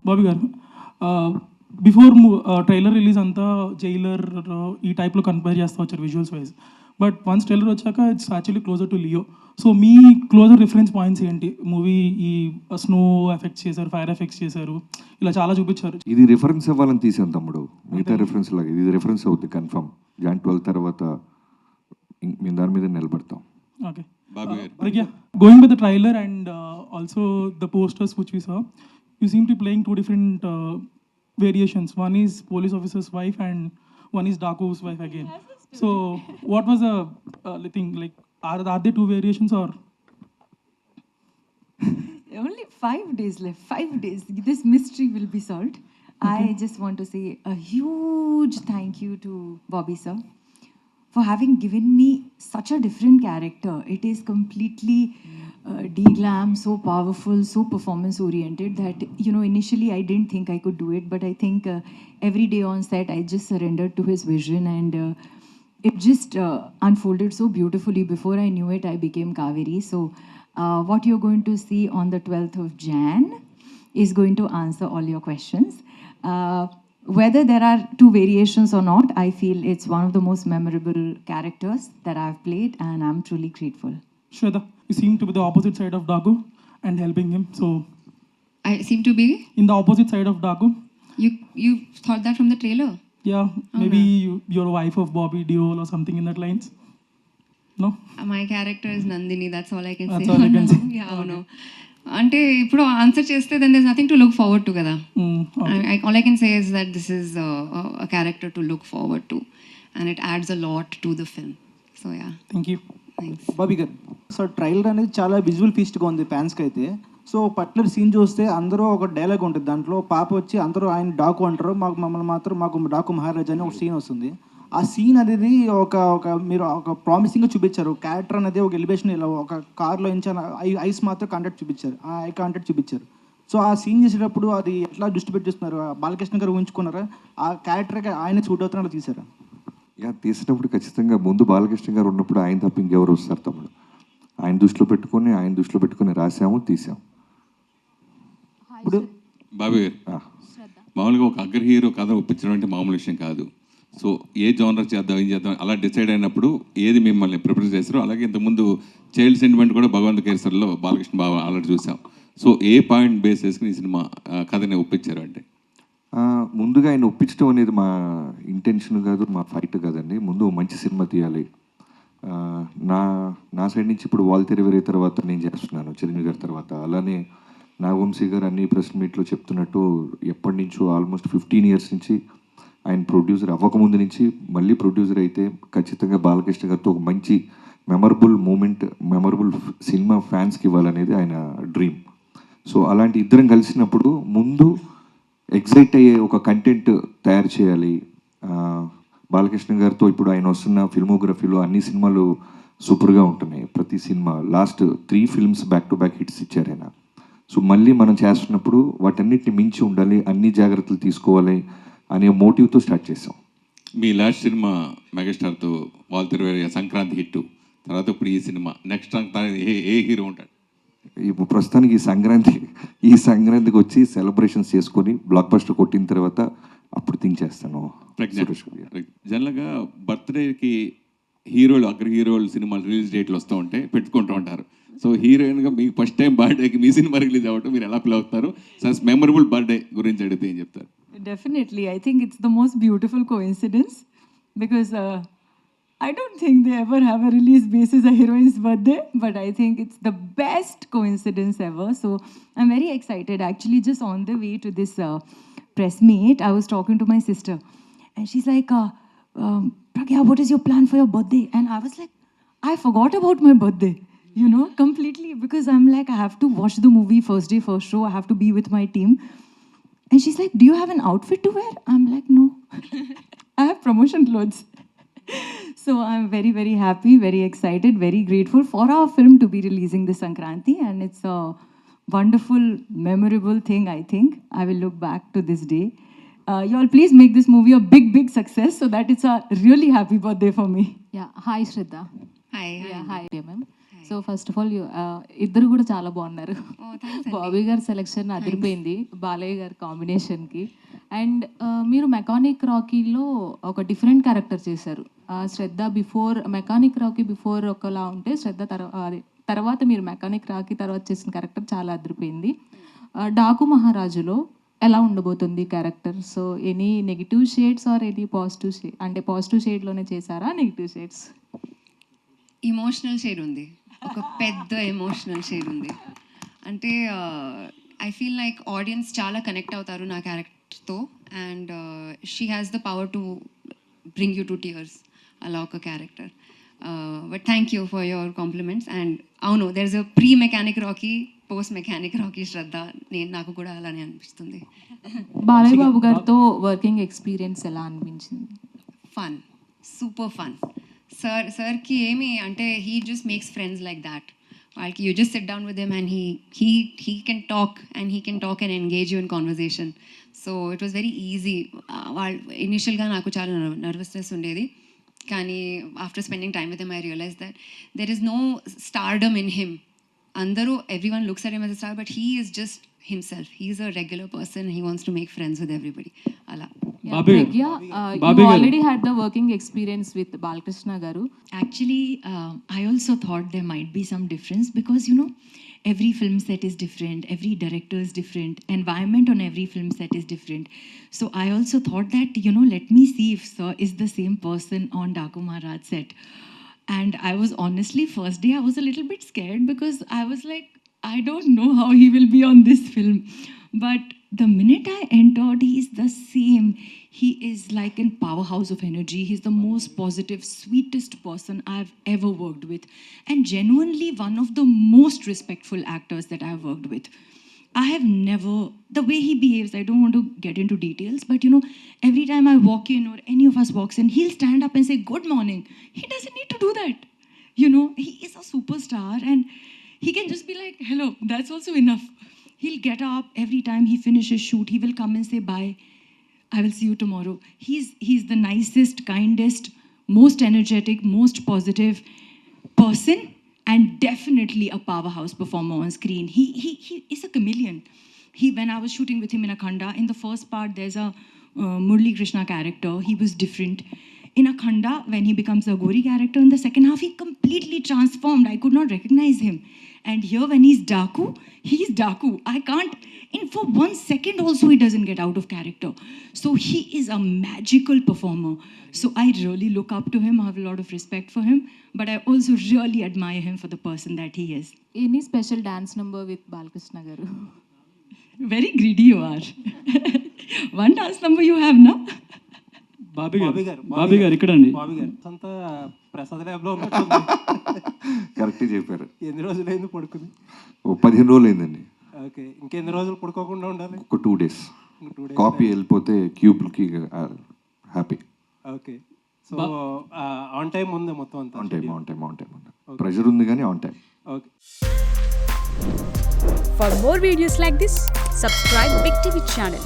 బాబీ గారు, before trailer release అంతా జైలర్ ఈ టైప్లో కంపేర్ చేస్తూ వచ్చారు visuals wise. But once trailer వచ్చాక it's actually closer to Leo. So మీ క్లోజర్ రిఫరెన్స్ పాయింట్స్ ఏంటి? మూవీ ఈ స్నో ఎఫెక్ట్స్ చేశారు, ఫైర్ ఎఫెక్ట్స్ చేశారు, ఇలా చాలా చూపించారు. ఇది రిఫరెన్స్ అవ్వాలని తీసాను తమ్ముడు, మిగతా రిఫరెన్స్ లాగా ఇది రిఫరెన్స్ అవుతుంది కన్ఫర్మ్. జాన్ 12 తర్వాత మేము దాని మీద నిలబడతాం. Okay, going by the trailer and also the posters which we saw, you seem to be playing two different variations. One is police officer's wife and one is Daku's wife again. So what was the thing, like are there two variations or? Only 5 days left. 5 days. This mystery will be solved. Okay. I just want to say a huge thank you to Bobby sir for having given me such a different character. It is completely de-glam, so powerful, so performance oriented that, you know, initially I didn't think I could do it, but I think every day on set I just surrendered to his vision and it just unfolded so beautifully. Before I knew it, I became Kaveri. So what you're going to see on the 12th of Jan is going to answer all your questions. Whether there are two variations or not, I feel it's one of the most memorable characters that I've played and I'm truly grateful. Shweta, you seem to be the opposite side of Daku and helping him. So I seem to be? In the opposite side of Daku. You thought that from the trailer? Yeah, maybe you're a wife of Bobby Deol or something in that lines. No? My character is Nandini, that's all I can That's say. all I can say. Yeah, okay. No. అంటే ఇప్పుడు answer చేస్తే then there is nothing to look forward to కదా. All I can say is that this is a character to look forward to and it adds a lot to the film. So yeah, thank you. Thanks. Bobby గారు, so trailer అనేది చాలా visual ఫీస్ట్గా ఉంది ఫ్యాన్స్కి అయితే. So particular scene చూస్తే అందరూ ఒక dialogue ఉంటుంది దాంట్లో, పాప వచ్చి అందరూ ఆయన డాకు అంటారు, మమ్మల్ని మాత్రం మాకు డాకు మహారాజా అని ఒక సీన్ వస్తుంది. ఆ సీన్ అనేది ఒక మీరు ఒక ప్రామిసింగ్గా చూపించారు. క్యారెక్టర్ అనేది ఒక ఎలివేషన్, ఇలా ఒక కార్లో ఇంచాను ఐస్ మాత్రం కాంటాక్ట్ చూపించారు, ఆ ఐ కాంటాక్ట్ చూపించారు. సో ఆ సీన్ చేసేటప్పుడు అది ఎట్లా దృష్టి పెట్టిస్తున్నారు? బాలకృష్ణ గారు ఊహించుకున్నారా? ఆ క్యారెక్టర్కి ఆయన సూట్ అవుతున్నట్టు తీసారా? యా, తీసినప్పుడు ఖచ్చితంగా ముందు బాలకృష్ణ గారు ఉన్నప్పుడు ఆయన తప్ప ఇంకెవరు వస్తారు తమ్ముడు. ఆయన దృష్టిలో పెట్టుకొని రాసాము, తీసాము. ఇప్పుడు బాబీ గారు, మామూలుగా ఒక అగ్ర హీరో కథ ఒప్పించడం అంటే మామూలు విషయం కాదు. సో ఏ జోనర్ చేద్దాం, ఏం చేద్దాం అలా డిసైడ్ అయినప్పుడు ఏది మిమ్మల్ని ప్రిపేర్ చేస్తారో, అలాగే ఇంతకుముందు చైల్డ్ సెంటిమెంట్ కూడా భగవంత్ కేసరిలో బాలకృష్ణ బాబు ఆల్రెడీ చూసాం. సో ఏ పాయింట్ బేస్ చేసుకుని ఈ సినిమా కథని ఒప్పించారు అంటే? ముందుగా ఆయన ఒప్పించడం అనేది మా ఇంటెన్షన్ కాదు, మా ఫైట్ కాదండి. ముందు మంచి సినిమా తీయాలి. నా సైడ్ నుంచి ఇప్పుడు వాల్తెర వేరే తర్వాత నేను చేస్తున్నాను చిరంజీవి గారి తర్వాత. అలానే నాగవంశీ గారు అన్ని ప్రెస్ మీట్లో చెప్తున్నట్టు ఎప్పటి నుంచో ఆల్మోస్ట్ 15 years నుంచి ఆయన ప్రొడ్యూసర్ అవ్వకముందు నుంచి మళ్ళీ ప్రొడ్యూసర్ అయితే ఖచ్చితంగా బాలకృష్ణ గారితో ఒక మంచి మెమరబుల్ మూమెంట్, మెమరబుల్ సినిమా ఫ్యాన్స్కి ఇవ్వాలనేది ఆయన డ్రీమ్. సో అలాంటి ఇద్దరం కలిసినప్పుడు ముందు ఎగ్జైట్ అయ్యే ఒక కంటెంట్ తయారు చేయాలి. బాలకృష్ణ గారితో ఇప్పుడు ఆయన వస్తున్న ఫిల్మోగ్రఫీలో అన్ని సినిమాలు సూపర్గా ఉంటున్నాయి. ప్రతి cinema last 3 films back to back hits ఇచ్చారు ఆయన. సో మళ్ళీ మనం చేస్తున్నప్పుడు వాటన్నిటిని మించి ఉండాలి, అన్ని జాగ్రత్తలు తీసుకోవాలి అనే మోటివ్తో స్టార్ట్ చేసాం. మీ లాస్ట్ సినిమా మెగాస్టార్తో వాల్తెర వేరే సంక్రాంతి హిట్ తర్వాత ఇప్పుడు ఈ సినిమా నెక్స్ట్ ఏ హీరో ఉంటాడు? ఇప్పుడు ప్రస్తుతానికి ఈ సంక్రాంతికి వచ్చి సెలబ్రేషన్స్ చేసుకొని బ్లాక్ బస్టర్ కొట్టిన తర్వాత అప్పుడు థింక్ చేస్తాను. జనరల్గా బర్త్డేకి హీరోలు అగ్ర హీరోలు సినిమాలు రిలీజ్ డేట్లు వస్తూ ఉంటే పెట్టుకుంటూ ఉంటారు. సో హీరోయిన్గా మీకు ఫస్ట్ టైం బర్త్డేకి మీ సినిమా రిలీజ్ అవ్వటం మీరు ఎలా ఫీల్ అవుతారు? సో మెమరబుల్ బర్త్డే గురించి అడిగితే ఏం చెప్తారు? Definitely. I think it's the most beautiful coincidence because I don't think they ever have a release basis a heroine's birthday, but I think it's the best coincidence ever. So I'm very excited. Actually, just on the way to this press meet, I was talking to my sister and she's like, Pragya, what is your plan for your birthday? And I was like, I forgot about my birthday, you know, completely, because I'm like, I have to watch the movie first day, first show. I have to be with my team. And she's like, do you have an outfit to wear? I'm like, no. I have promotion clothes. So I'm very, very happy, very excited, very grateful for our film to be releasing this Sankranti. And it's a wonderful, memorable thing, I think. I will look back to this day. You all please make this movie a big, big success so that it's a really happy birthday for me. Yeah. Hi, Shraddha. Hi. Yeah, hi, ma'am. So first of all ఇద్దరు కూడా చాలా బాగున్నారు. Oh, thanks అండి. బాబీ గారి selection అదిరిపోయింది బాలయ్య గారి కాంబినేషన్కి. And మీరు మెకానిక్ రాకీలో ఒక డిఫరెంట్ క్యారెక్టర్ చేశారు. శ్రద్ధ బిఫోర్ మెకానిక్ రాకీ బిఫోర్ ఒకలా ఉంటే శ్రద్ధ తర్వాత మీరు మెకానిక్ రాకీ తర్వాత చేసిన క్యారెక్టర్ చాలా అదిరిపోయింది. డాకు మహారాజులో ఎలా ఉండబోతుంది character? So any negative shades or any positive shade, అంటే పాజిటివ్ షేడ్లోనే చేశారా నెగిటివ్ షేడ్స్? ఇమోషనల్ షేడ్ ఉంది, ఒక పెద్ద ఎమోషనల్ షేడ్ ఉంది. అంటే ఐ ఫీల్ లైక్ ఆడియన్స్ చాలా కనెక్ట్ అవుతారు నా క్యారెక్టర్తో, and she has the power to bring you to tears, అలా ఒక character. But thank you for your compliments. And అవును, there is a pre mechanic Rocky, post mechanic Rocky Shraddha. నాకు కూడా అలానే అనిపిస్తుంది. బాలయ్య బాబు గారితో వర్కింగ్ ఎక్స్పీరియన్స్ ఎలా అనిపించింది? Fun, super fun. సార్కి ఏమి అంటే he just makes friends like that. వాళ్ళకి you just sit down with him and he can talk and engage you in conversation. So it was very easy. వాళ్ళు ఇనిషియల్గా నాకు చాలా నర్వస్నెస్ ఉండేది, కానీ after spending time with him I realise that there is no stardom in him. అందరూ everyone looks at him as a star, but he is just himself. He is a regular person. He wants to make friends with everybody. Ala. Babu garu. Pragya, Babu you garu. already had the working experience with Balkrishna garu. Actually, I also thought there might be some difference because, you know, every film set is different, every director is different, environment on every film set is different. So I also thought that, you know, let me see if Sir is the same person on Daku Maharaj set. And I was honestly, first day I was a little bit scared because I was like, I don't know how he will be on this film. But the minute I entered, he is the same. He is like a powerhouse of energy. He's the most positive, sweetest person I've ever worked with. And genuinely one of the most respectful actors that I've worked with. I have never, the way he behaves, I don't want to get into details, but you know, every time I walk in or any of us walks in, he'll stand up and say, "Good morning." He doesn't need to do that. You know, he is a superstar and he can just be like, "Hello," that's also enough. He'll get up every time he finishes shoot, he will come and say, "Bye, I will see you tomorrow." He's the nicest, kindest, most energetic, most positive person, and definitely a powerhouse performer on screen. He is a chameleon. When I was shooting with him in Akhanda, in the first part, there's a Murli Krishna character. He was different. In Akhanda, when he becomes a Gori character, in the second half, he completely transformed. I could not recognize him. And here, when he's Daku, he's Daku. I can't, and for 1 second also, he doesn't get out of character. So he is a magical performer. So I really look up to him. I have a lot of respect for him. But I also really admire him for the person that he is. Any special dance number with Balkrishna garu? Very greedy you are. One dance number you have, na? Bobby గారు ఇక్కడ అండి. బాబీ గారు అంతా ప్రసాద్ ల్యాబ్లో ఉన్నట్టుంది. కరెక్ట్గా చెప్పారు. ఎన్ని రోజులైంది పడుకుంది? ఓ 15 రోజులు అయిందండి. ఓకే, ఇంకెన్ని రోజులు పడుకోకుండా ఉండాలి? ఒక 2 days. కాపీ వెళ్ళిపోతే క్యూబ్కి happy. Okay, so on time ఉంది మొత్తం అంతా? On time. ప్రెషర్ ఉంది కానీ on time. Okay. For more videos like this, subscribe Big TV channel.